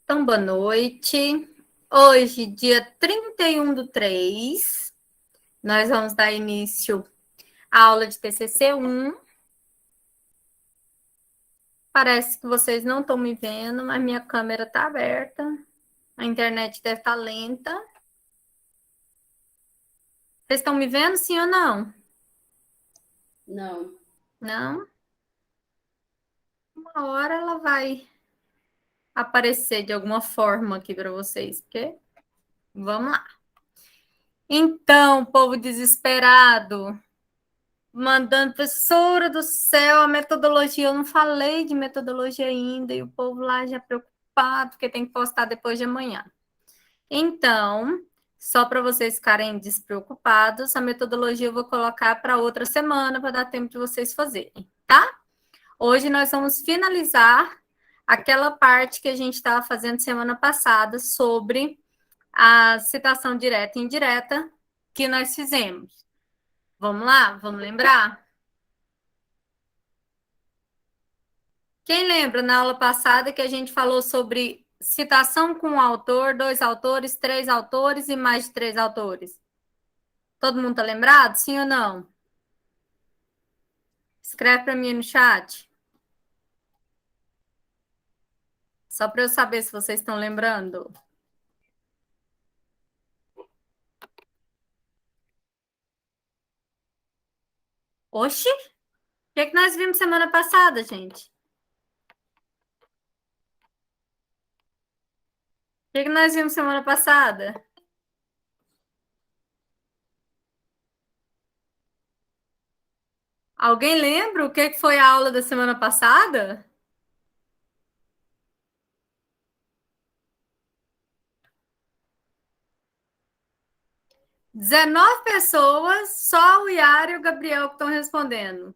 Então, boa noite. Hoje, dia 31/3, nós vamos dar início à aula de TCC1. Parece que vocês não estão me vendo, mas minha câmera está aberta. A internet deve estar lenta. Vocês estão me vendo, sim ou não? Não. Não? Uma hora ela vai aparecer de alguma forma aqui para vocês, porque vamos lá. Então, povo desesperado, mandando, professora do céu, a metodologia, eu não falei de metodologia ainda, e o povo lá já preocupado, porque tem que postar depois de amanhã. Então, só para vocês ficarem despreocupados, a metodologia eu vou colocar para outra semana, para dar tempo de vocês fazerem, tá? Hoje nós vamos finalizar aquela parte que a gente estava fazendo semana passada sobre a citação direta e indireta que nós fizemos. Vamos lá? Vamos lembrar? Quem lembra na aula passada que a gente falou sobre citação com um autor, 2 autores, 3 autores e mais de 3 autores? Todo mundo tá lembrado? Sim ou não? Escreve para mim no chat. Só para eu saber se vocês estão lembrando. Oxi! O que nós vimos semana passada, gente? O que nós vimos semana passada? Alguém lembra o que foi a aula da semana passada? Dezenove pessoas, só o Yara e o Gabriel que estão respondendo.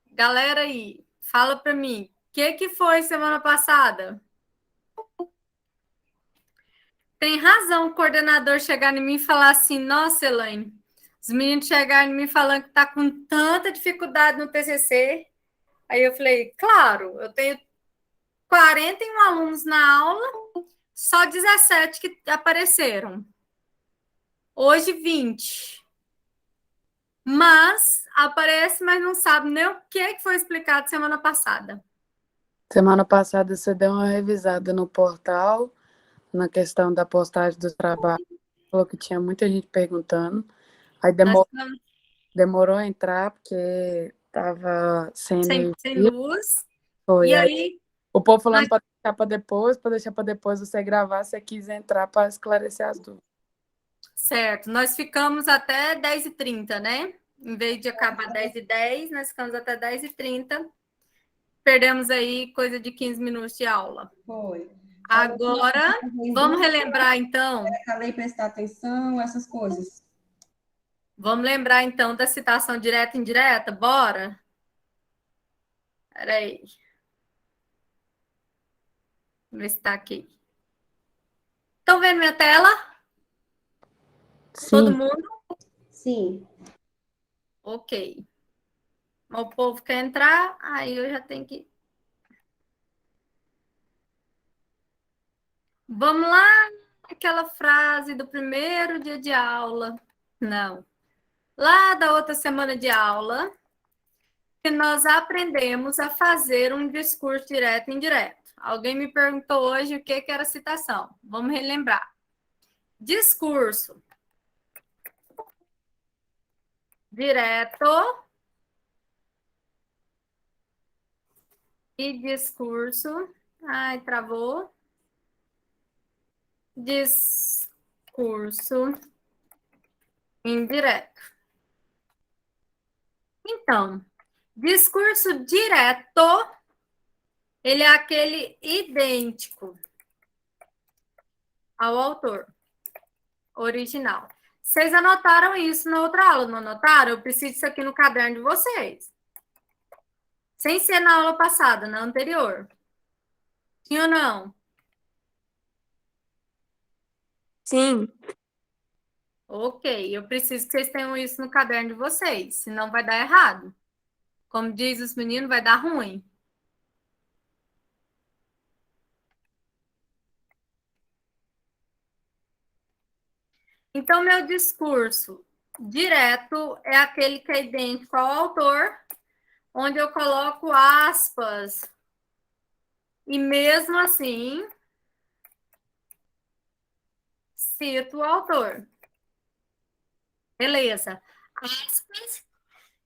Galera aí, fala para mim, o que foi semana passada? Tem razão o coordenador chegar em mim e falar assim, nossa, Elaine, os meninos chegaram em mim falando que tá com tanta dificuldade no TCC. Aí eu falei, claro, eu tenho 41 alunos na aula, só 17 que apareceram. Hoje 20. Mas aparece, mas não sabe nem o que foi explicado semana passada. Semana passada você deu uma revisada no portal, na questão da postagem do trabalho, falou que tinha muita gente perguntando. Aí demorou a entrar porque estava sem sem energia. luz. Foi. E aí, o povo falando para deixar para depois você gravar, você quis entrar para esclarecer as dúvidas. certo, nós ficamos até 10h30, né? Em vez de acabar 10h10, nós ficamos até 10h30. Perdemos aí coisa de 15 minutos de aula. Foi. Agora, vamos relembrar então. Falei prestar atenção, essas coisas. Vamos lembrar então da citação direta e indireta? Bora? Espera aí. Vamos ver se está aqui. Estão vendo minha tela? Sim. Todo mundo? Sim. Ok. O povo quer entrar, aí eu já tenho que... Vamos lá, aquela frase do primeiro dia de aula. Não. Lá da outra semana de aula, que nós aprendemos a fazer um discurso direto e indireto. Alguém me perguntou hoje o que era citação. Vamos relembrar. Discurso direto e discurso. Ai, travou. Discurso indireto. Então, discurso direto, ele é aquele idêntico ao autor original. Vocês anotaram isso na outra aula, não anotaram? Eu preciso disso aqui no caderno de vocês. Sem ser na aula passada, na anterior. Sim ou não? Sim. Ok, eu preciso que vocês tenham isso no caderno de vocês, senão vai dar errado. Como diz os meninos, vai dar ruim. Então, meu discurso direto é aquele que é idêntico ao autor, onde eu coloco aspas. E mesmo assim, cito o autor. Beleza. Aspas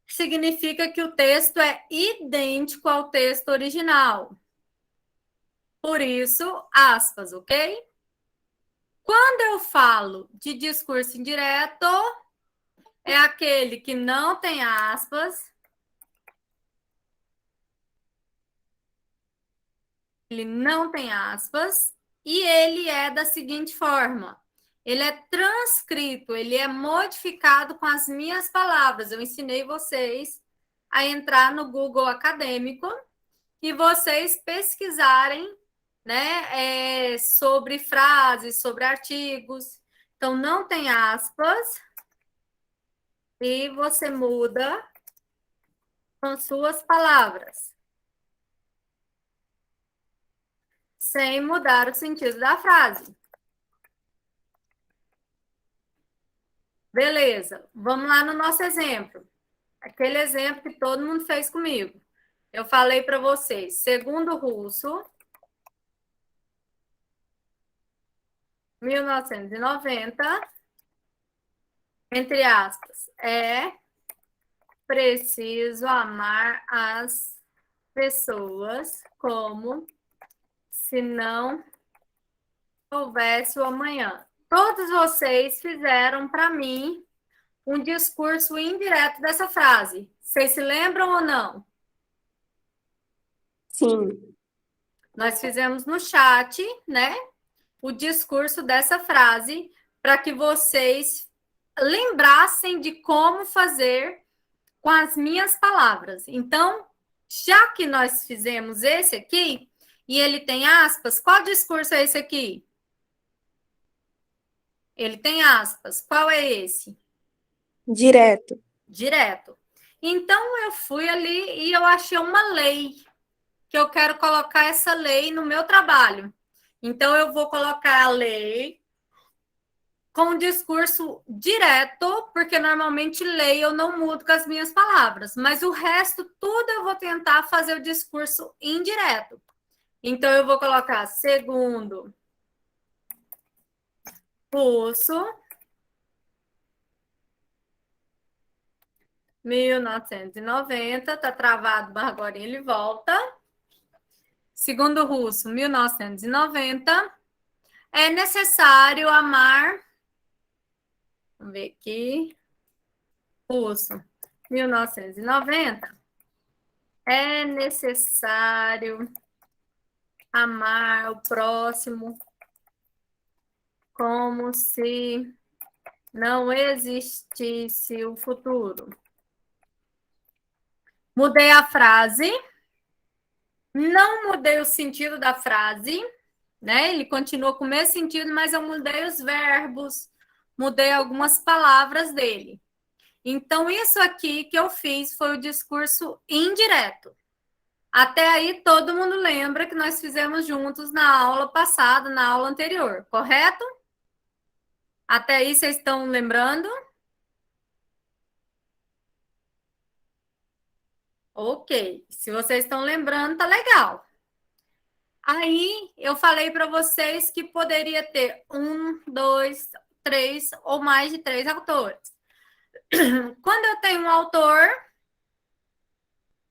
significa que o texto é idêntico ao texto original. Por isso, aspas, ok? Quando eu falo de discurso indireto, é aquele que não tem aspas, ele não tem aspas, e ele é da seguinte forma: ele é transcrito, ele é modificado com as minhas palavras. Eu ensinei vocês a entrar no Google Acadêmico e vocês pesquisarem, né, sobre frases, sobre artigos. Então, não tem aspas, e você muda com suas palavras, sem mudar o sentido da frase. Beleza, vamos lá no nosso exemplo. Aquele exemplo que todo mundo fez comigo. Eu falei para vocês, segundo o Russo, 1990, entre aspas, é preciso amar as pessoas como se não houvesse o amanhã. Todos vocês fizeram para mim um discurso indireto dessa frase. Vocês se lembram ou não? Sim. Nós fizemos no chat, né, o discurso dessa frase para que vocês lembrassem de como fazer com as minhas palavras. Então, já que nós fizemos esse aqui, e ele tem aspas, qual discurso é esse aqui? Ele tem aspas. Qual é esse? Direto. Direto. Então, eu fui ali e eu achei uma lei, que eu quero colocar essa lei no meu trabalho. Então, eu vou colocar a lei com um discurso direto, porque normalmente lei eu não mudo com as minhas palavras, mas o resto tudo eu vou tentar fazer o discurso indireto. Então, eu vou colocar segundo Russo, 1990, tá travado, mas agora ele volta. Segundo Russo, 1990, é necessário amar. Vamos ver aqui. Russo, 1990. É necessário amar o próximo como se não existisse o futuro. Mudei a frase, não mudei o sentido da frase, né? Ele continua com o mesmo sentido, mas eu mudei os verbos, mudei algumas palavras dele. Então, isso aqui que eu fiz foi o discurso indireto. Até aí, todo mundo lembra que nós fizemos juntos na aula passada, na aula anterior, correto? Até aí, vocês estão lembrando? Ok. Se vocês estão lembrando, tá legal. Aí, eu falei para vocês que poderia ter um, dois, três ou mais de três autores. Quando eu tenho um autor,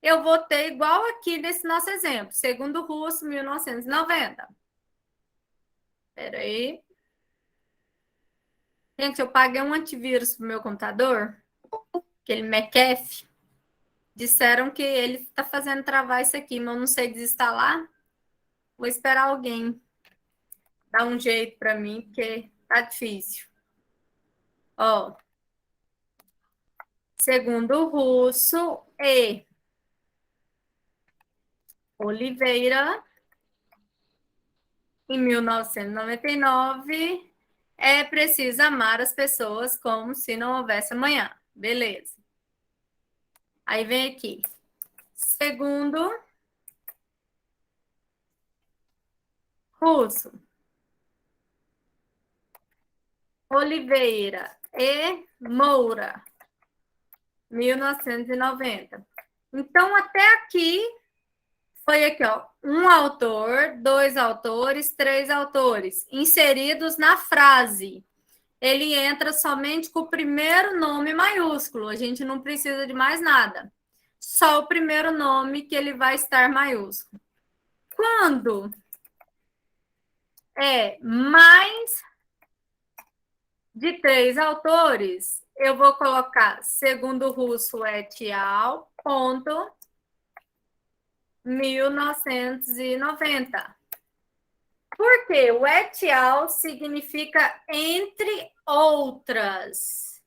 eu vou ter igual aqui nesse nosso exemplo, segundo Russo, 1990. Espera aí. Gente, eu paguei um antivírus pro meu computador, aquele McAfee. Disseram que ele está fazendo travar isso aqui, mas eu não sei desinstalar. Vou esperar alguém dar um jeito para mim, porque tá difícil. Ó, segundo Russo e Oliveira, em 1999, é preciso amar as pessoas como se não houvesse amanhã. Beleza. Aí vem aqui. Segundo Russo, Oliveira e Moura, 1990. Então, até aqui, foi aqui, ó, um autor, dois autores, três autores, inseridos na frase. Ele entra somente com o primeiro nome maiúsculo, a gente não precisa de mais nada. Só o primeiro nome que ele vai estar maiúsculo. Quando é mais de três autores, eu vou colocar segundo Russo et al. 1990. Por quê? O et al. Significa entre outras.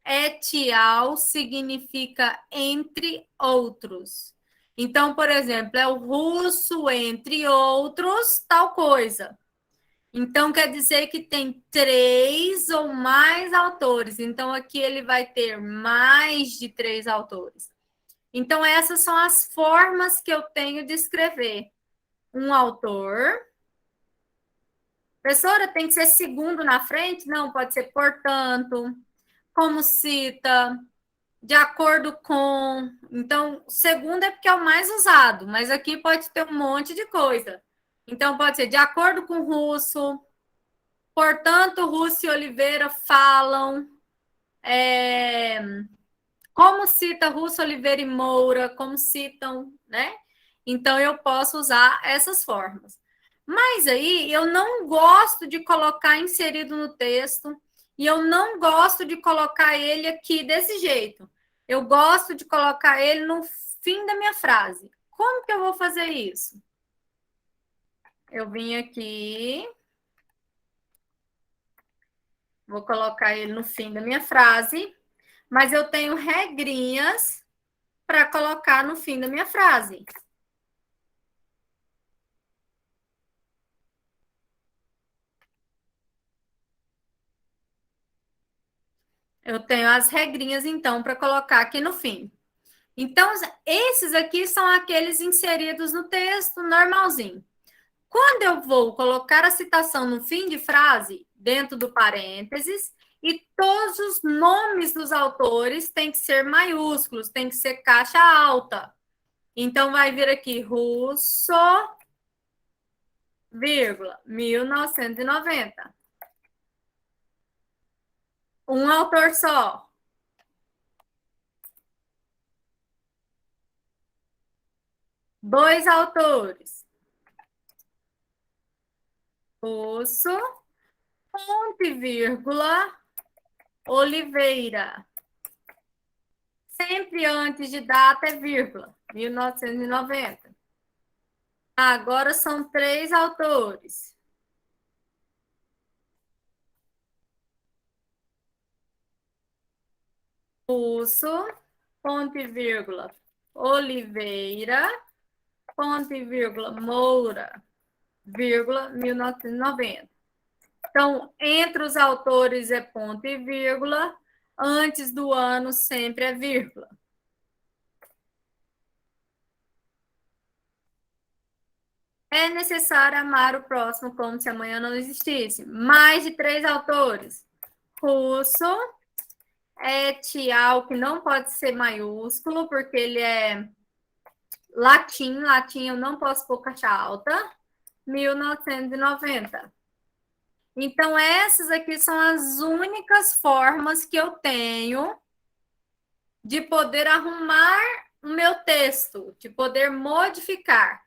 Et al. Significa entre outros. Então, por exemplo, é o russo, entre outros, tal coisa. Então, quer dizer que tem três ou mais autores. Então, aqui ele vai ter mais de três autores. Então, essas são as formas que eu tenho de escrever. Um autor. Professora, tem que ser segundo na frente? Não, pode ser portanto, como cita, de acordo com. Então, segundo é porque é o mais usado, mas aqui pode ter um monte de coisa. Então, pode ser de acordo com Russo, portanto, Russo e Oliveira falam. Como cita Russo, Oliveira e Moura, como citam, né? Então, eu posso usar essas formas. Mas aí, eu não gosto de colocar inserido no texto e eu não gosto de colocar ele aqui desse jeito. Eu gosto de colocar ele no fim da minha frase. Como que eu vou fazer isso? Eu vim aqui, vou colocar ele no fim da minha frase, mas eu tenho regrinhas para colocar no fim da minha frase. Eu tenho as regrinhas, então, para colocar aqui no fim. Então, esses aqui são aqueles inseridos no texto normalzinho. Quando eu vou colocar a citação no fim de frase, dentro do parênteses, e todos os nomes dos autores têm que ser maiúsculos, tem que ser caixa alta. Então, vai vir aqui, Russo, vírgula, 1990. Um autor só. Dois autores. Russo, ponto e vírgula, Oliveira. Sempre antes de data é vírgula, 1990. Agora são três autores. Russo, ponto e vírgula, Oliveira, ponto e vírgula, Moura, vírgula, 1990. Então, entre os autores é ponto e vírgula, antes do ano sempre é vírgula. É necessário amar o próximo como se amanhã não existisse. Mais de três autores. Russo, et al, que não pode ser maiúsculo, porque ele é latim. Latim eu não posso pôr caixa alta. 1990. Então, essas aqui são as únicas formas que eu tenho de poder arrumar o meu texto, de poder modificar.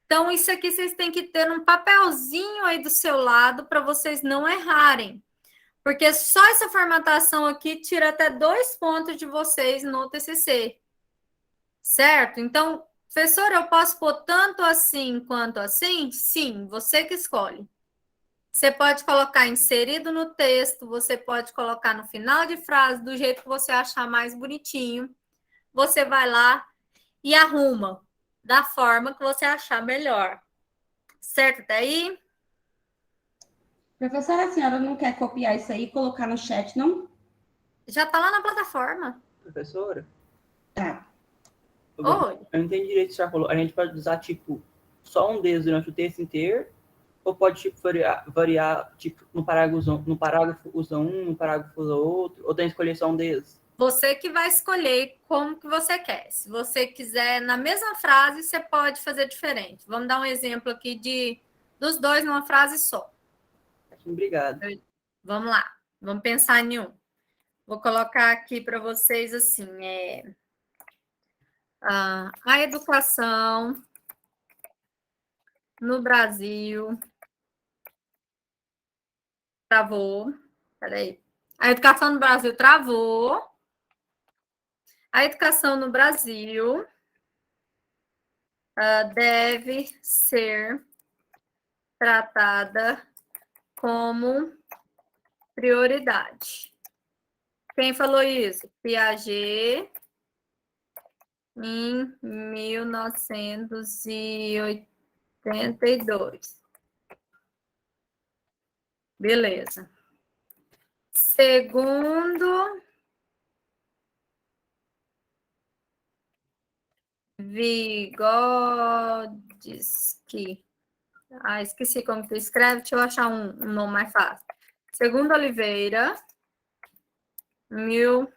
Então, isso aqui vocês têm que ter um papelzinho aí do seu lado para vocês não errarem. Porque só essa formatação aqui tira até 2 pontos de vocês no TCC. Certo? Então, professor, eu posso pôr tanto assim quanto assim? Sim, você que escolhe. Você pode colocar inserido no texto, você pode colocar no final de frase, do jeito que você achar mais bonitinho. Você vai lá e arruma da forma que você achar melhor. Certo até aí? Professora, a senhora não quer copiar isso aí e colocar no chat, não? Já está lá na plataforma. Professora? Tá. Oi. Eu não entendi direito o que você já falou. A gente pode usar, tipo, só um deles durante o texto inteiro? Ou pode tipo, variar tipo, no parágrafo usa um, no parágrafo usa outro? Ou tem que escolher só um deles? Você que vai escolher como que você quer. Se você quiser, na mesma frase, você pode fazer diferente. Vamos dar um exemplo aqui dos dois numa frase só. Obrigado. Vamos lá. Vamos pensar em um. Vou colocar aqui para vocês assim, a educação no Brasil travou. Peraí. A educação no Brasil travou. A educação no Brasil deve ser tratada como prioridade. Quem falou isso? Piaget, em 1982. Beleza. Segundo Vygotsky. Esqueci como que escreve. Deixa eu achar um nome mais fácil. Segundo Oliveira, em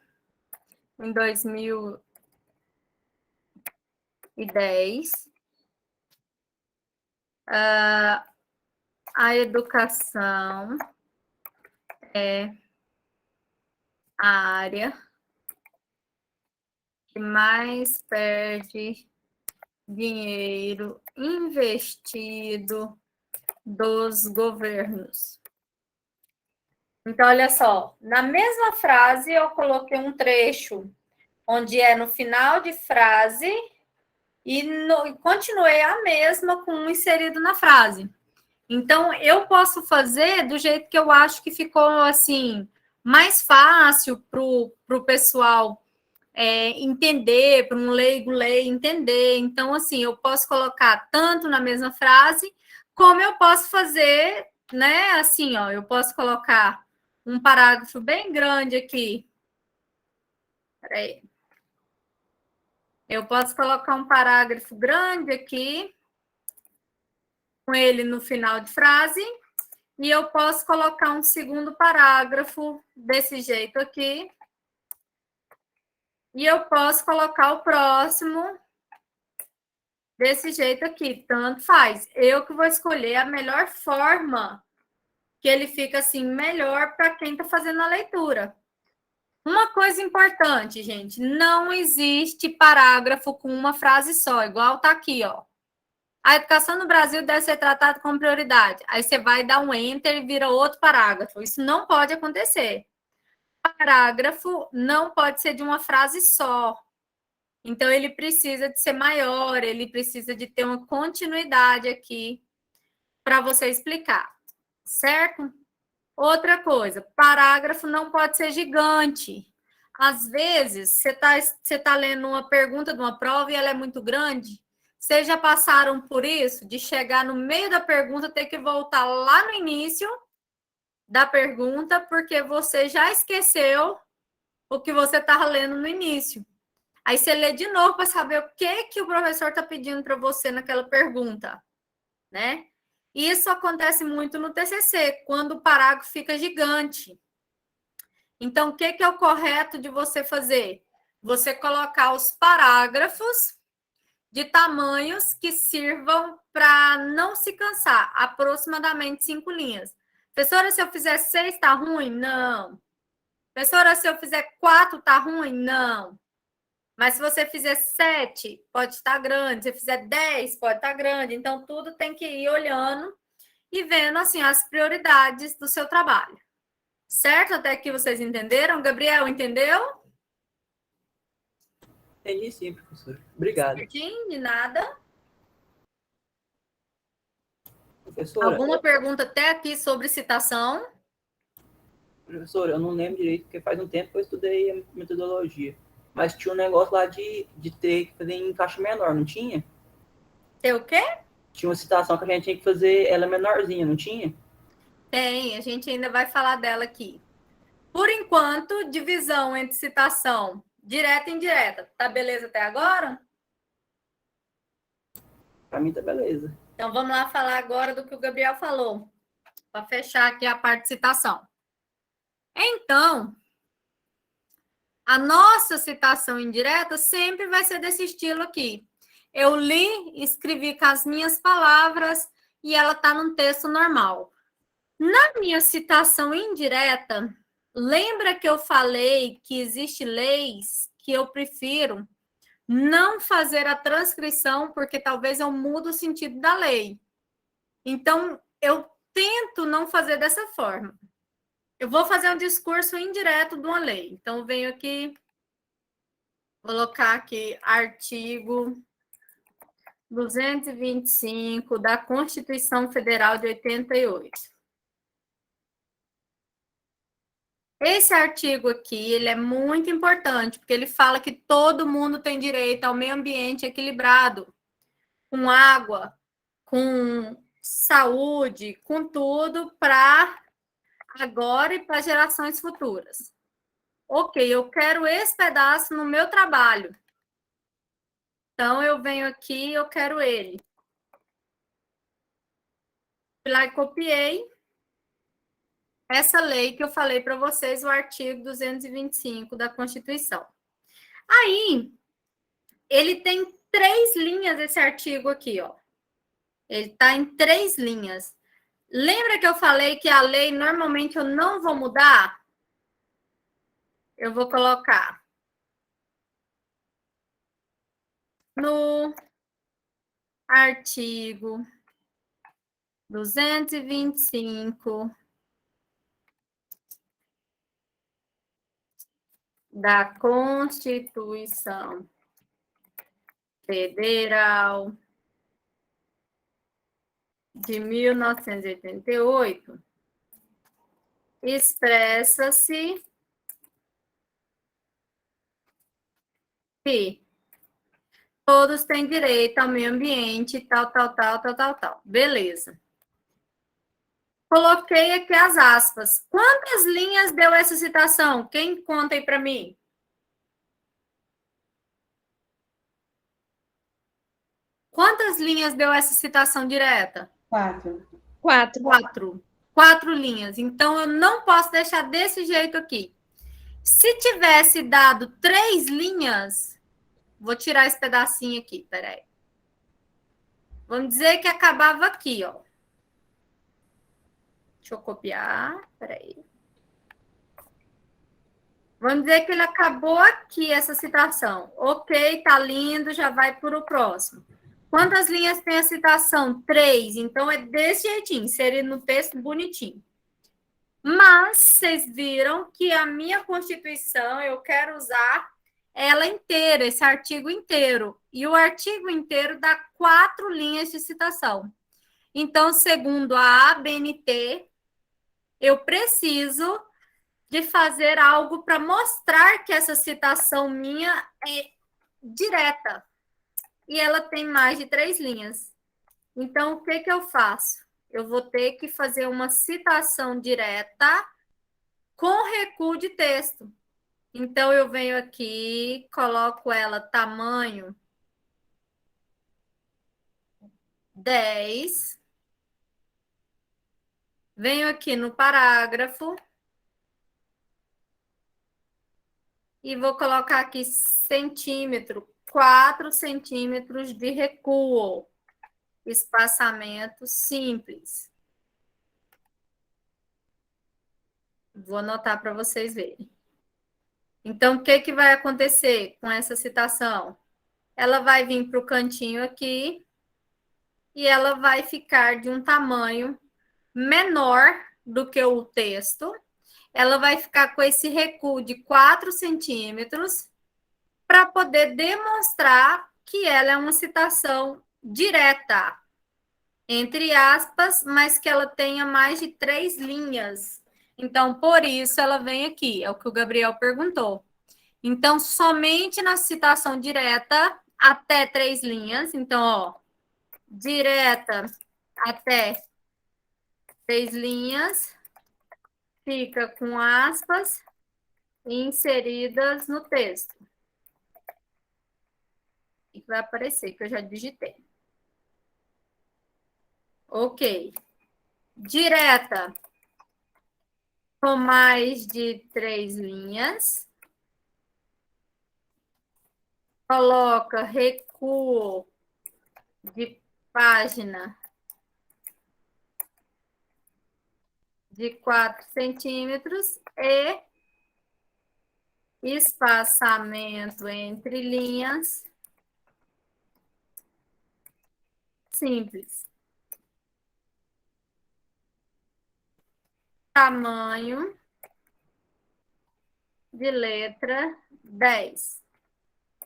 2010, a educação é a área que mais perde dinheiro investido dos governos. Então, olha só, na mesma frase eu coloquei um trecho onde é no final de frase e continuei a mesma com um inserido na frase. Então, eu posso fazer do jeito que eu acho que ficou assim mais fácil para o pessoal entender, para um leigo ler e entender. Então, assim, eu posso colocar tanto na mesma frase, como eu posso fazer, né? Assim, ó, eu posso colocar um parágrafo bem grande aqui. Peraí. Eu posso colocar um parágrafo grande aqui, com ele no final de frase, e eu posso colocar um segundo parágrafo desse jeito aqui, e eu posso colocar o próximo desse jeito aqui, tanto faz. Eu que vou escolher a melhor forma que ele fica assim melhor para quem está fazendo a leitura. Uma coisa importante, gente, não existe parágrafo com uma frase só, igual tá aqui, ó. A educação no Brasil deve ser tratada como prioridade. Aí você vai dar um enter e vira outro parágrafo. Isso não pode acontecer. Parágrafo não pode ser de uma frase só. Então, ele precisa de ser maior, ele precisa de ter uma continuidade aqui para você explicar, certo? Outra coisa, parágrafo não pode ser gigante. Às vezes, você tá lendo uma pergunta de uma prova e ela é muito grande. Vocês já passaram por isso? De chegar no meio da pergunta, ter que voltar lá no início da pergunta, porque você já esqueceu o que você estava lendo no início. Aí você lê de novo para saber o que o professor está pedindo para você naquela pergunta, né? Isso acontece muito no TCC, quando o parágrafo fica gigante. Então, o que é o correto de você fazer? Você colocar os parágrafos de tamanhos que sirvam para não se cansar, aproximadamente 5 linhas. Professora, se eu fizer 6, tá ruim? Não. Professora, se eu fizer 4, tá ruim? Não. Mas se você fizer 7, pode estar grande. Se fizer 10, pode estar grande. Então, tudo tem que ir olhando e vendo, assim, as prioridades do seu trabalho. Certo? Até aqui vocês entenderam? Gabriel, entendeu? Entendi sim, professor. Obrigado. Certinho, de nada. Professora, Alguma pergunta até aqui sobre citação? professora, eu não lembro direito, porque faz um tempo que eu estudei a metodologia. Mas tinha um negócio lá de ter que fazer em caixa menor, não tinha? Tem o quê? Tinha uma citação que a gente tinha que fazer ela menorzinha, não tinha? Tem, a gente ainda vai falar dela aqui. Por enquanto, divisão entre citação direta e indireta. Tá beleza até agora? Pra mim tá beleza. Então, vamos lá falar agora do que o Gabriel falou, para fechar aqui a parte de citação. Então, a nossa citação indireta sempre vai ser desse estilo aqui. Eu li, escrevi com as minhas palavras e ela está num texto normal. Na minha citação indireta, lembra que eu falei que existem leis que eu prefiro não fazer a transcrição, porque talvez eu mude o sentido da lei. Então, eu tento não fazer dessa forma. Eu vou fazer um discurso indireto de uma lei. Então, eu venho aqui, colocar aqui artigo 225 da Constituição Federal de 88. Esse artigo aqui, ele é muito importante, porque ele fala que todo mundo tem direito ao meio ambiente equilibrado, com água, com saúde, com tudo, para agora e para gerações futuras. Ok, eu quero esse pedaço no meu trabalho. Então, eu venho aqui e eu quero ele. Fui lá e copiei essa lei que eu falei para vocês, o artigo 225 da Constituição. Aí, ele tem 3 linhas, esse artigo aqui, ó. Ele está em 3 linhas. Lembra que eu falei que a lei, normalmente, eu não vou mudar? Eu vou colocar no artigo 225 da Constituição Federal de 1988, expressa-se que todos têm direito ao meio ambiente, tal. Beleza. Coloquei aqui as aspas. Quantas linhas deu essa citação? Quem conta aí para mim? Quantas linhas deu essa citação direta? 4. 4. 4 linhas. Então, eu não posso deixar desse jeito aqui. Se tivesse dado 3 linhas, vou tirar esse pedacinho aqui, peraí. Vamos dizer que acabava aqui, ó. Deixa eu copiar, peraí. Vamos dizer que ele acabou aqui, essa citação. Ok, tá lindo, já vai para o próximo. Quantas linhas tem a citação? 3. Então, é desse jeitinho, seria no texto bonitinho. Mas, vocês viram que a minha Constituição, eu quero usar ela inteira, esse artigo inteiro. E o artigo inteiro dá 4 linhas de citação. Então, segundo a ABNT, eu preciso de fazer algo para mostrar que essa citação minha é direta. E ela tem mais de 3 linhas. Então, o que eu faço? Eu vou ter que fazer uma citação direta com recuo de texto. Então, eu venho aqui, coloco ela tamanho 10. Venho aqui no parágrafo. E vou colocar aqui centímetro, 4 centímetros de recuo. Espaçamento simples. Vou anotar para vocês verem. Então, o que vai acontecer com essa citação? Ela vai vir para o cantinho aqui e ela vai ficar de um tamanho menor do que o texto. Ela vai ficar com esse recuo de 4 centímetros para poder demonstrar que ela é uma citação direta, entre aspas, mas que ela tenha mais de 3 linhas. Então, por isso, ela vem aqui, é o que o Gabriel perguntou. Então, somente na citação direta, até 3 linhas. Então, ó, direta até 3 linhas, fica com aspas inseridas no texto. E vai aparecer, que eu já digitei. Ok. Direta com mais de 3 linhas. Coloca recuo de página de 4 centímetros e espaçamento entre linhas simples. Tamanho de letra 10.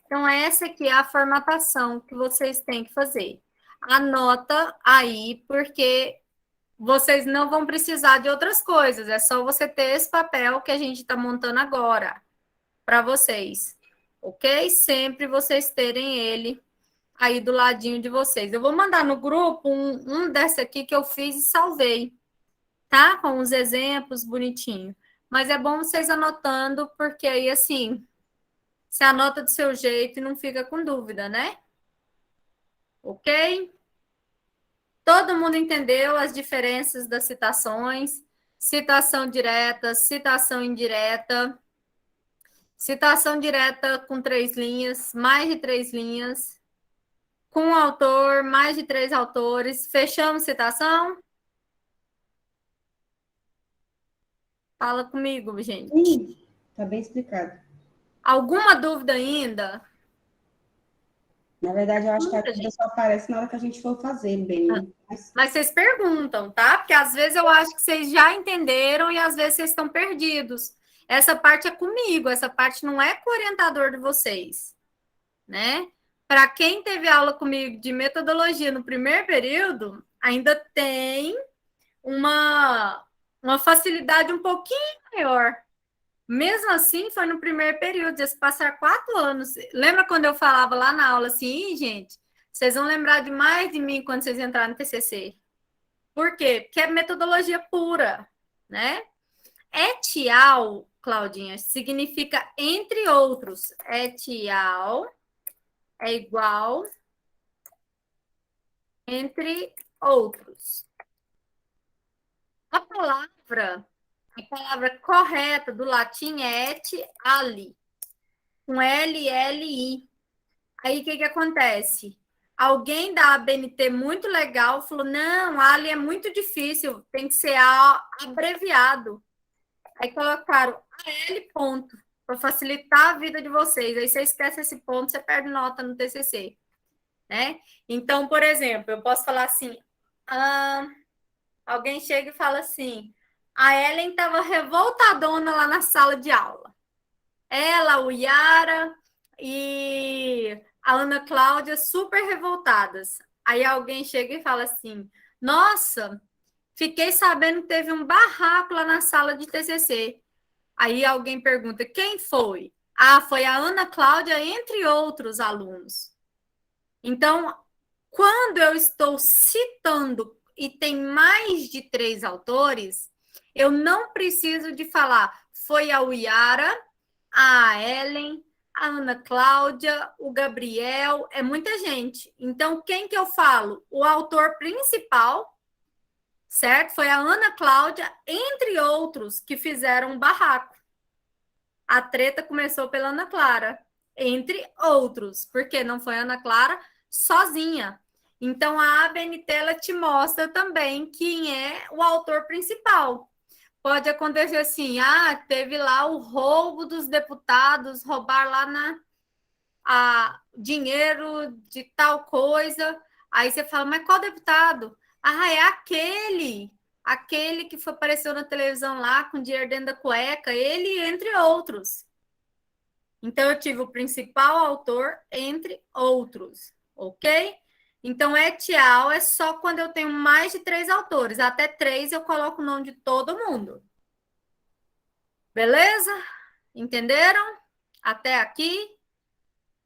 Então, essa aqui é a formatação que vocês têm que fazer. Anota aí, porque vocês não vão precisar de outras coisas. É só você ter esse papel que a gente está montando agora para vocês. Ok? Sempre vocês terem ele aí do ladinho de vocês. Eu vou mandar no grupo um dessa aqui que eu fiz e salvei, tá? Com os exemplos bonitinhos. Mas é bom vocês anotando, porque aí, assim, você anota do seu jeito e não fica com dúvida, né? Ok? Todo mundo entendeu as diferenças das citações? Citação direta, citação indireta. Citação direta com 3 linhas, mais de 3 linhas. Com um autor, mais de 3 autores. Fechamos citação? Fala comigo, gente. Sim, tá bem explicado. Alguma dúvida ainda? Na verdade, eu acho que a Muita dúvida gente. só aparece na hora que a gente for fazer bem, né? Mas vocês perguntam, tá? Porque às vezes eu acho que vocês já entenderam e às vezes vocês estão perdidos. Essa parte é comigo, essa parte não é com o orientador de vocês, né? Para quem teve aula comigo de metodologia no primeiro período, ainda tem uma facilidade um pouquinho maior. Mesmo assim, foi no primeiro período, já se passar 4 anos. Lembra quando eu falava lá na aula assim, gente, vocês vão lembrar demais de mim quando vocês entrarem no TCC. Por quê? Porque é metodologia pura, né? Etial, Claudinha, significa entre outros. Etial é igual entre outros. A palavra correta do latim é et ali, com L-L-I. Aí o que acontece? Alguém da ABNT muito legal falou: não, ali é muito difícil, tem que ser abreviado. Aí colocaram AL ponto, para facilitar a vida de vocês. Aí você esquece esse ponto, você perde nota no TCC. Né? Então, por exemplo, eu posso falar assim: alguém chega e fala assim, a Ellen estava revoltadona lá na sala de aula. Ela, o Yara e a Ana Cláudia super revoltadas. Aí alguém chega e fala assim, nossa, fiquei sabendo que teve um barraco lá na sala de TCC. Aí alguém pergunta, quem foi? Ah, foi a Ana Cláudia, entre outros alunos. Então, quando eu estou citando e tem mais de 3 autores, eu não preciso de falar foi a Yara, a Ellen, a Ana Cláudia, o Gabriel, é muita gente. Então, quem que eu falo? O autor principal, certo? Foi a Ana Cláudia, entre outros que fizeram um barraco. A treta começou pela Ana Clara, entre outros, porque não foi a Ana Clara sozinha. Então, a ABNT ela te mostra também quem é o autor principal. Pode acontecer assim, teve lá o roubo dos deputados, roubar lá dinheiro de tal coisa. Aí você fala, mas qual deputado? É aquele que apareceu na televisão lá com dinheiro dentro da cueca, ele entre outros. Então, eu tive o principal autor, entre outros, ok? Então, etial é só quando eu tenho mais de 3 autores. Até 3 eu coloco o nome de todo mundo. Beleza? Entenderam? Até aqui?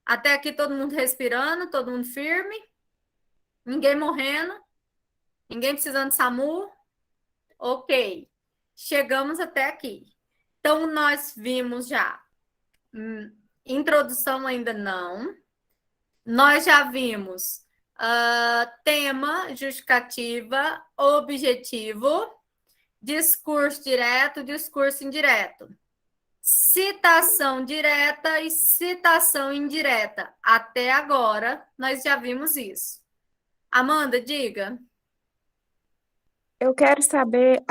Até aqui todo mundo respirando, todo mundo firme? Ninguém morrendo? Ninguém precisando de SAMU? Ok. Chegamos até aqui. Então, nós vimos já. Introdução ainda não. Nós já vimos Tema, justificativa, objetivo, discurso direto, discurso indireto. Citação direta e citação indireta. Até agora, nós já vimos isso. Amanda, diga. Eu quero saber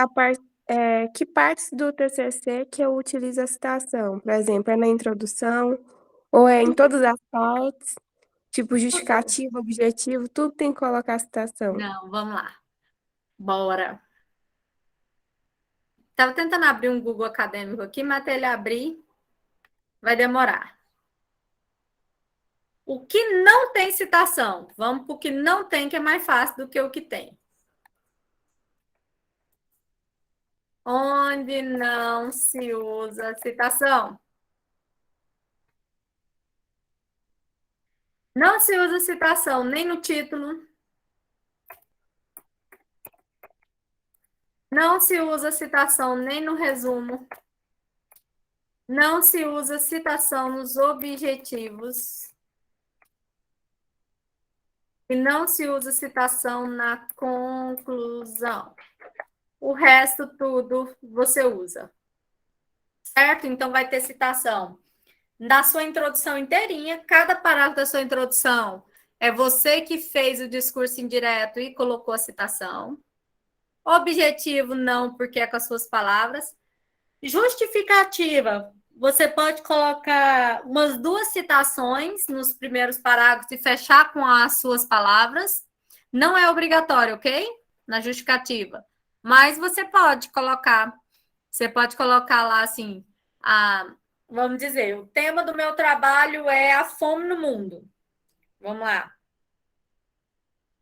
que partes do TCC que eu utilizo a citação. Por exemplo, é na introdução ou é em todas as partes? Tipo, justificativo, objetivo, tudo tem que colocar a citação. Não, vamos lá. Bora. Estava tentando abrir um Google acadêmico aqui, mas até ele abrir vai demorar. O que não tem citação? Vamos para o que não tem, que é mais fácil do que o que tem. Onde não se usa citação? Não se usa citação nem no título. Não se usa citação nem no resumo. Não se usa citação nos objetivos. E não se usa citação na conclusão. O resto tudo você usa. Certo? Então vai ter citação da sua introdução inteirinha, cada parágrafo da sua introdução é você que fez o discurso indireto e colocou a citação. Objetivo, não, porque é com as suas palavras. Justificativa, você pode colocar umas 2 citações nos primeiros parágrafos e fechar com as suas palavras. Não é obrigatório, ok? Na justificativa. Mas você pode colocar. Você pode colocar lá assim, vamos dizer, o tema do meu trabalho é a fome no mundo. Vamos lá.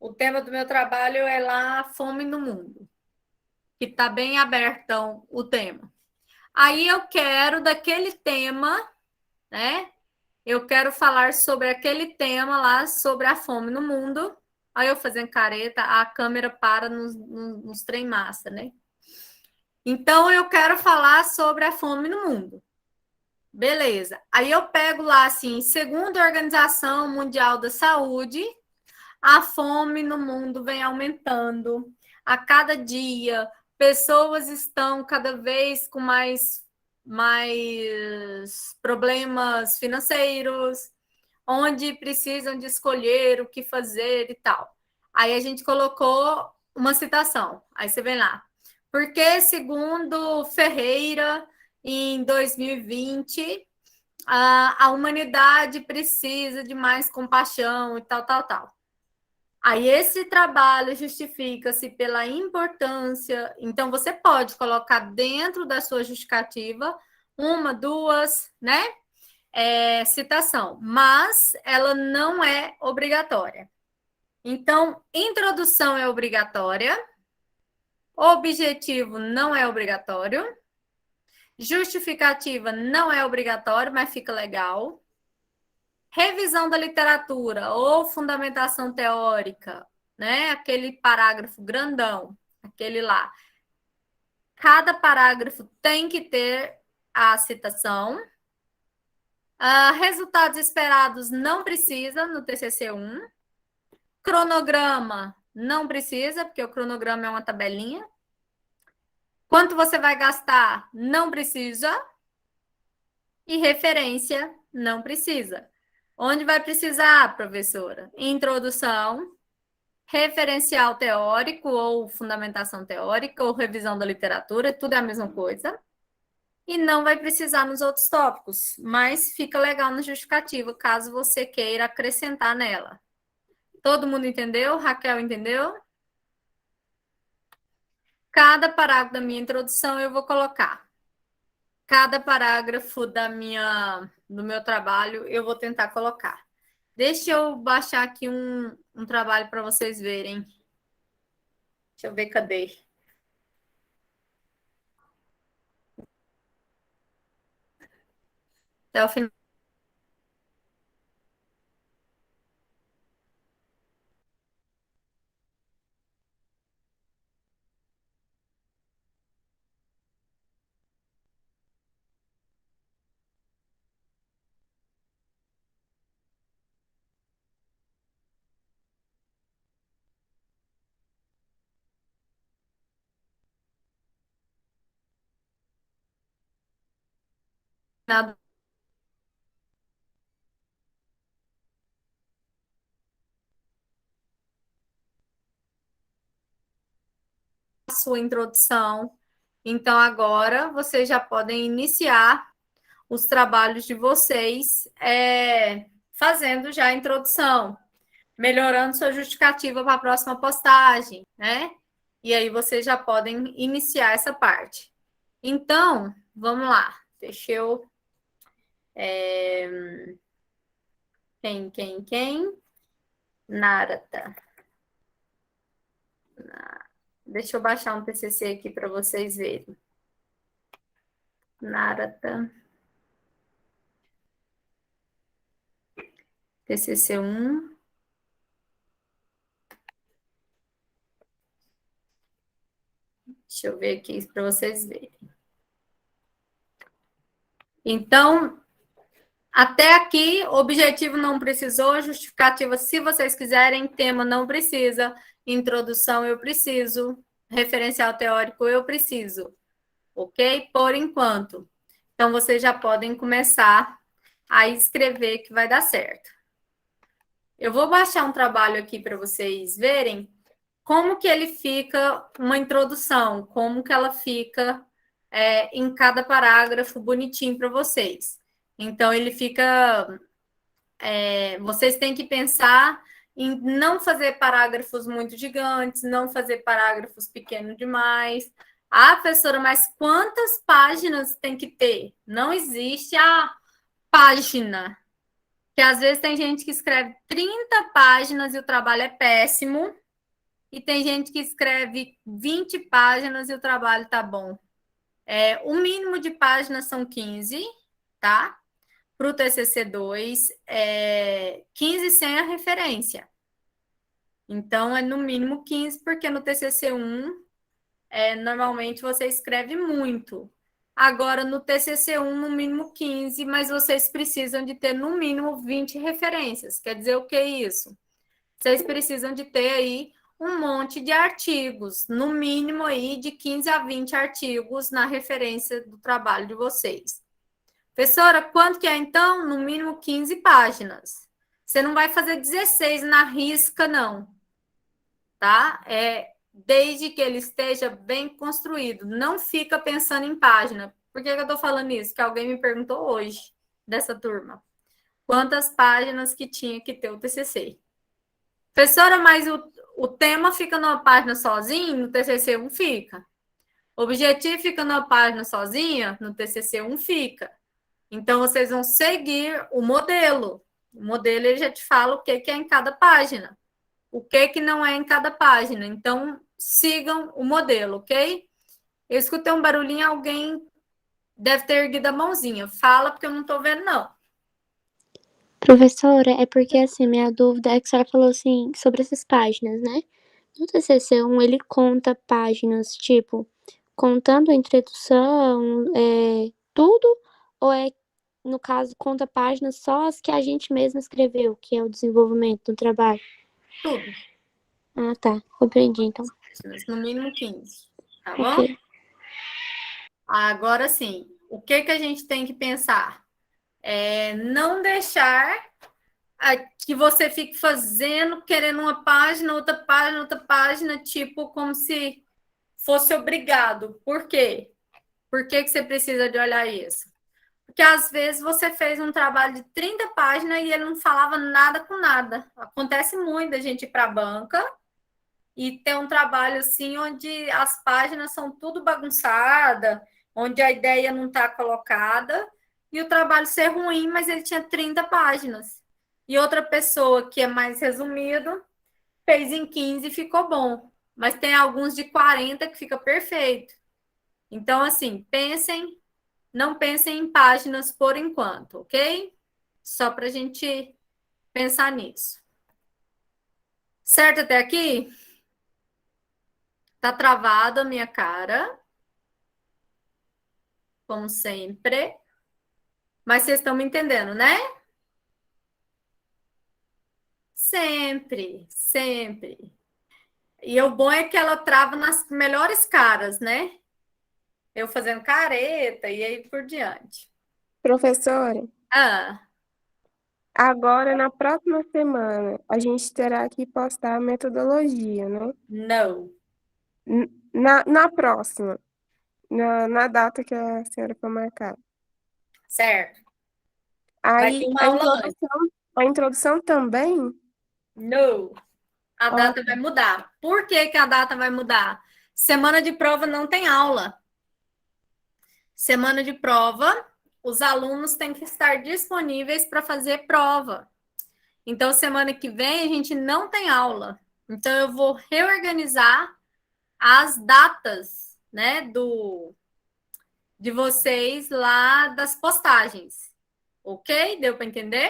O tema do meu trabalho é lá a fome no mundo. Que está bem abertão o tema. Aí eu quero daquele tema, né? Eu quero falar sobre aquele tema lá, sobre a fome no mundo. Aí eu fazendo careta, a câmera para nos trem massa, né? Então eu quero falar sobre a fome no mundo. Beleza. Aí eu pego lá assim, segundo a Organização Mundial da Saúde, a fome no mundo vem aumentando a cada dia. Pessoas estão cada vez com mais problemas financeiros, onde precisam de escolher o que fazer e tal. Aí a gente colocou uma citação. Aí você vem lá. Porque, segundo Ferreira, em 2020, a humanidade precisa de mais compaixão e tal, tal, tal. Aí esse trabalho justifica-se pela importância. Então, você pode colocar dentro da sua justificativa 1, 2, né? Citação, mas ela não é obrigatória. Então, introdução é obrigatória, objetivo não é obrigatório, justificativa não é obrigatório, mas fica legal. Revisão da literatura ou fundamentação teórica, né? Aquele parágrafo grandão, aquele lá. Cada parágrafo tem que ter a citação. Resultados esperados não precisa no TCC1. Cronograma não precisa, porque o cronograma é uma tabelinha. Quanto você vai gastar? Não precisa. E referência não precisa. Onde vai precisar, professora? Introdução, referencial teórico ou fundamentação teórica ou revisão da literatura, tudo é a mesma coisa. E não vai precisar nos outros tópicos, mas fica legal no justificativo, caso você queira acrescentar nela. Todo mundo entendeu? Raquel entendeu? Cada parágrafo da minha introdução eu vou colocar. Cada parágrafo do meu trabalho eu vou tentar colocar. Deixa eu baixar aqui um trabalho para vocês verem. Deixa eu ver, cadê? Até o final. sua introdução. Então, agora vocês já podem iniciar os trabalhos de vocês fazendo já a introdução, melhorando sua justificativa para a próxima postagem, né? E aí vocês já podem iniciar essa parte. Então, vamos lá. Deixa eu... Quem? Narata. Deixa eu baixar um TCC aqui para vocês verem. Narata. TCC 1. Deixa eu ver aqui para vocês verem. Então, até aqui, objetivo não precisou, justificativa se vocês quiserem, tema não precisa, introdução eu preciso, referencial teórico eu preciso, ok? Por enquanto. Então, vocês já podem começar a escrever que vai dar certo. Eu vou baixar um trabalho aqui para vocês verem como que ele fica uma introdução, como que ela fica em cada parágrafo bonitinho para vocês. Então, ele fica... vocês têm que pensar em não fazer parágrafos muito gigantes, não fazer parágrafos pequenos demais. Ah, professora, mas quantas páginas tem que ter? Não existe a página. Porque às vezes tem gente que escreve 30 páginas e o trabalho é péssimo. E tem gente que escreve 20 páginas e o trabalho tá bom. O mínimo de páginas são 15, tá? Para o TCC 2, 15 sem a referência. Então, é no mínimo 15, porque no TCC 1, normalmente você escreve muito. Agora, no TCC 1, no mínimo 15, mas vocês precisam de ter no mínimo 20 referências. Quer dizer o que é isso? Vocês precisam de ter aí um monte de artigos, no mínimo aí de 15 a 20 artigos na referência do trabalho de vocês. Professora, quanto que é então? No mínimo 15 páginas. Você não vai fazer 16 na risca, não. Tá? Desde que ele esteja bem construído. Não fica pensando em página. Por que eu estou falando isso? Que alguém me perguntou hoje, dessa turma. Quantas páginas que tinha que ter o TCC? Professora, mas o tema fica numa página sozinho? No TCC 1 fica. O objetivo fica numa página sozinha? No TCC 1 fica. Então, vocês vão seguir o modelo. O modelo, ele já te fala o que é em cada página. O que não é em cada página. Então, sigam o modelo, ok? Eu escutei um barulhinho, alguém deve ter erguido a mãozinha. Fala, porque eu não estou vendo, não. Professora, é porque, assim, minha dúvida é que a senhora falou, assim, sobre essas páginas, né? No TCC1, ele conta páginas, tipo, contando a introdução, tudo, ou no caso, conta páginas só as que a gente mesmo escreveu, que é o desenvolvimento do trabalho? Tudo. Ah, tá. Compreendi, então. No mínimo 15. Tá bom? Ok. Agora sim, o que a gente tem que pensar? Não deixar que você fique fazendo, querendo uma página, outra página, tipo como se fosse obrigado. Por quê? Por que você precisa de olhar isso? Porque às vezes você fez um trabalho de 30 páginas e ele não falava nada com nada. Acontece muito a gente ir para a banca e ter um trabalho assim onde as páginas são tudo bagunçada, onde a ideia não está colocada, e o trabalho ser ruim, mas ele tinha 30 páginas. E outra pessoa que é mais resumido fez em 15 e ficou bom. Mas tem alguns de 40 que fica perfeito. Então, assim, não pensem em páginas por enquanto, ok? Só para a gente pensar nisso. Certo até aqui? Tá travada a minha cara. Como sempre. Mas vocês estão me entendendo, né? Sempre, sempre. E o bom é que ela trava nas melhores caras, né? Eu fazendo careta e aí por diante. Professora, Ah, agora na próxima semana a gente terá que postar a metodologia, né? não. Na próxima, na data que a senhora for marcar. Certo. Vai ter Aí uma aula antes. a introdução também? Não. A Ó, data vai mudar. Por que que a data vai mudar? Semana de prova não tem aula. Semana de prova, os alunos têm que estar disponíveis para fazer prova. Então, semana que vem a gente não tem aula. Então, eu vou reorganizar as datas, né, de vocês lá das postagens. Ok? Deu para entender?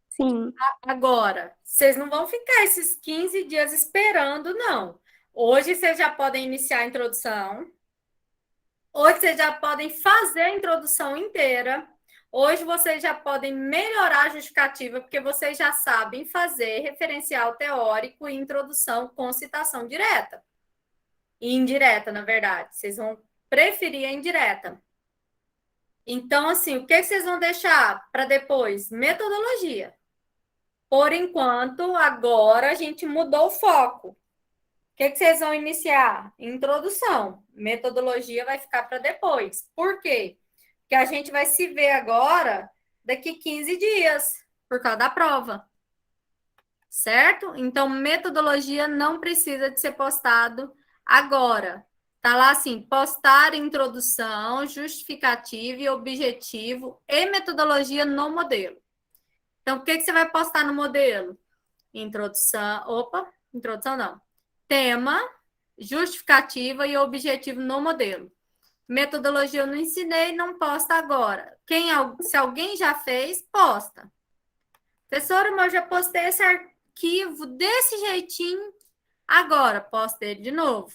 sim. Agora, vocês não vão ficar esses 15 dias esperando, não. Hoje vocês já podem iniciar a introdução. Hoje vocês já podem fazer a introdução inteira. Hoje vocês já podem melhorar a justificativa, porque vocês já sabem fazer referencial teórico e introdução com citação direta. E indireta, na verdade. Vocês vão preferir a indireta. Então, assim, o que vocês vão deixar para depois? Metodologia. Por enquanto, agora a gente mudou o foco. O que vocês vão iniciar? Introdução. Metodologia vai ficar para depois. Por quê? Porque a gente vai se ver agora daqui 15 dias, por causa da prova. Certo? Então, metodologia não precisa de ser postado agora. Tá lá assim, postar introdução, justificativa e objetivo e metodologia no modelo. Então, o que você vai postar no modelo? Introdução não. Tema, justificativa e objetivo no modelo. Metodologia eu não ensinei, não posta agora. Se alguém já fez, posta. Professora, mas eu já postei esse arquivo desse jeitinho. Agora, posta ele de novo.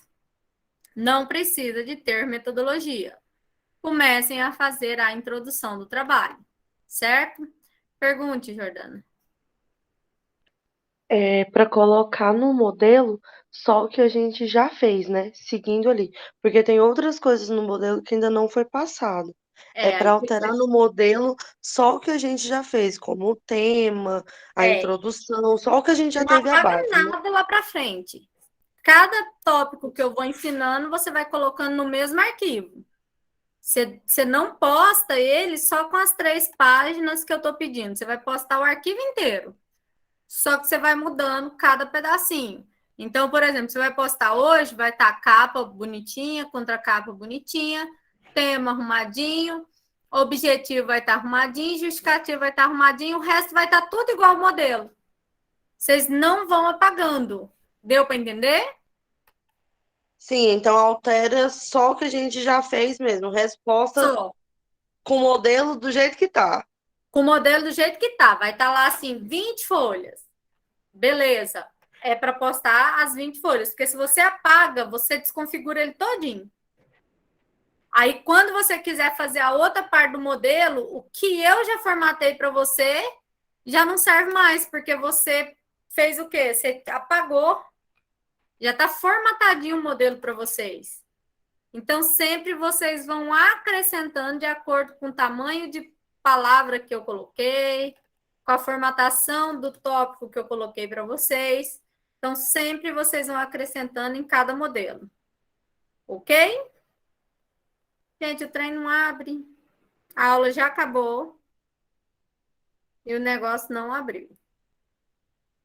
Não precisa de ter metodologia. Comecem a fazer a introdução do trabalho. Certo? Pergunte, Jordana. Para colocar no modelo só o que a gente já fez, né? Seguindo ali. Porque tem outras coisas no modelo que ainda não foi passado. É para alterar no modelo só o que a gente já fez, como o tema, a introdução, só o que a gente já Não teve a apaga base, né? nada lá para frente. Cada tópico que eu vou ensinando, você vai colocando no mesmo arquivo. Você não posta ele só com as 3 páginas que eu estou pedindo. Você vai postar o arquivo inteiro. Só que você vai mudando cada pedacinho. Então, por exemplo, você vai postar hoje, vai estar capa bonitinha, contracapa bonitinha, tema arrumadinho, objetivo vai estar arrumadinho, justificativo vai estar arrumadinho, o resto vai estar tudo igual ao modelo. Vocês não vão apagando. Deu para entender? Sim, então altera só o que a gente já fez mesmo. Resposta Só. com o modelo do jeito que tá. Com o modelo do jeito que tá. Vai estar lá assim, 20 folhas. Beleza. É para postar as 20 folhas. Porque se você apaga, você desconfigura ele todinho. Aí, quando você quiser fazer a outra parte do modelo, o que eu já formatei para você já não serve mais, porque você fez o quê? Você apagou. Já está formatadinho o modelo para vocês. Então, sempre vocês vão acrescentando de acordo com o tamanho de palavra que eu coloquei, com a formatação do tópico que eu coloquei para vocês. Então, sempre vocês vão acrescentando em cada modelo. Ok? Gente, o trem não abre. A aula já acabou. E o negócio não abriu.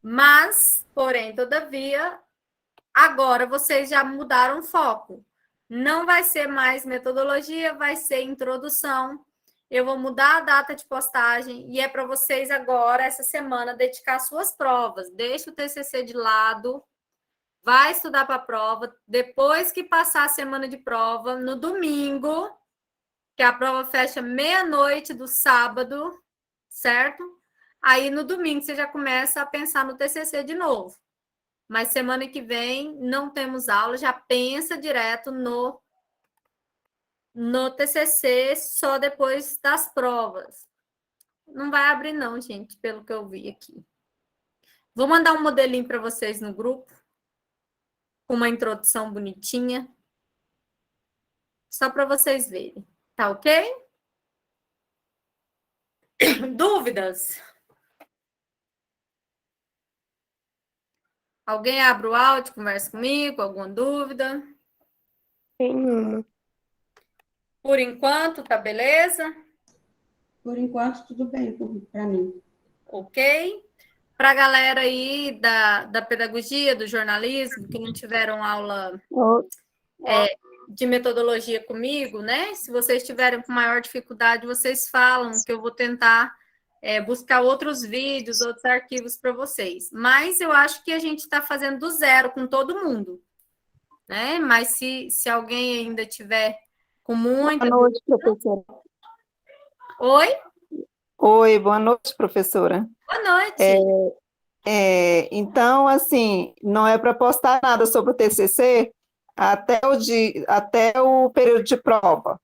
Mas, porém, todavia, agora vocês já mudaram o foco. Não vai ser mais metodologia, vai ser introdução. Eu vou mudar a data de postagem e é para vocês agora, essa semana, dedicar suas provas. Deixa o TCC de lado, vai estudar para a prova. Depois que passar a semana de prova, no domingo, que a prova fecha meia-noite do sábado, certo? Aí no domingo você já começa a pensar no TCC de novo. Mas semana que vem não temos aula, já pensa direto no TCC só depois das provas. Não vai abrir não, gente, pelo que eu vi aqui. Vou mandar um modelinho para vocês no grupo, com uma introdução bonitinha. Só para vocês verem. Tá ok? Dúvidas? Alguém abre o áudio, conversa comigo, alguma dúvida? Nenhuma. Por enquanto, tá beleza? Por enquanto, tudo bem para mim. Ok? Para a galera aí da pedagogia, do jornalismo, que não tiveram aula de metodologia comigo, né? Se vocês tiverem com maior dificuldade, vocês falam que eu vou tentar buscar outros vídeos, outros arquivos para vocês. Mas eu acho que a gente está fazendo do zero com todo mundo, né? Mas se alguém ainda tiver com muita... Boa noite, professora. Oi? Oi, boa noite, professora. Boa noite. Então, assim, não é para postar nada sobre o TCC até o período de prova.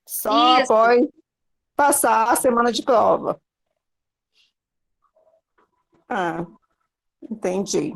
Só Isso. após passar a semana de prova. Ah, entendi.